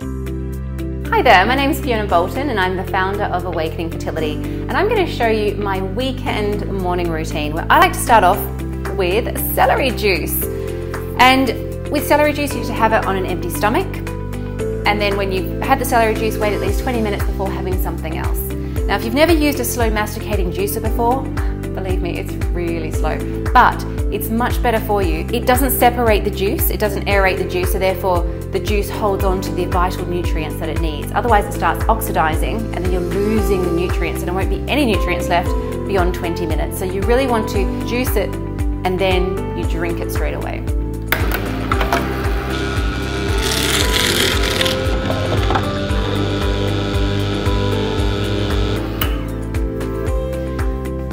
Hi there, my name is Fiona Boulton and I'm the founder of Awakening Fertility, and I'm going to show you my weekend morning routine where I like to start off with celery juice. And with celery juice you need to have it on an empty stomach, and then when you've had the celery juice, wait at least 20 minutes before having something else. Now if you've never used a slow masticating juicer before, believe me, it's really slow, but it's much better for you. It doesn't separate the juice, it doesn't aerate the juice, so therefore the juice holds on to the vital nutrients that it needs. Otherwise it starts oxidizing and then you're losing the nutrients and there won't be any nutrients left beyond 20 minutes. So you really want to juice it and then you drink it straight away.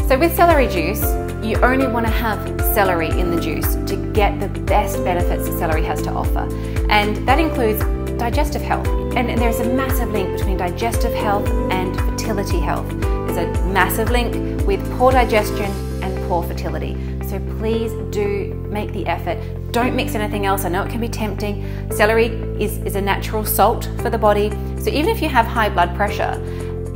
So with celery juice, you only want to have celery in the juice to get the best benefits that celery has to offer. And that includes digestive health. And there's a massive link between digestive health and fertility health. There's a massive link with poor digestion and poor fertility. So please do make the effort. Don't mix anything else. I know it can be tempting. Celery is a natural salt for the body. So even if you have high blood pressure,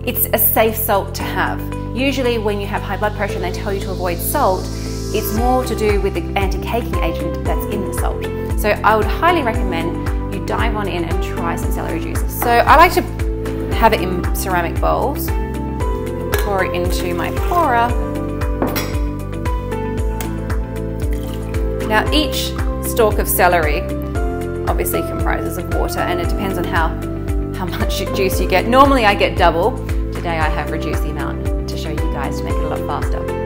it's a safe salt to have. Usually when you have high blood pressure and they tell you to avoid salt, it's more to do with the anti-caking agent that's in the salt. So I would highly recommend you dive on in and try some celery juice. So I like to have it in ceramic bowls, pour it into my pourer. Now each stalk of celery obviously comprises of water, and it depends on how much juice you get. Normally I get double. Today I have reduced the amount to show you guys to make it a lot faster.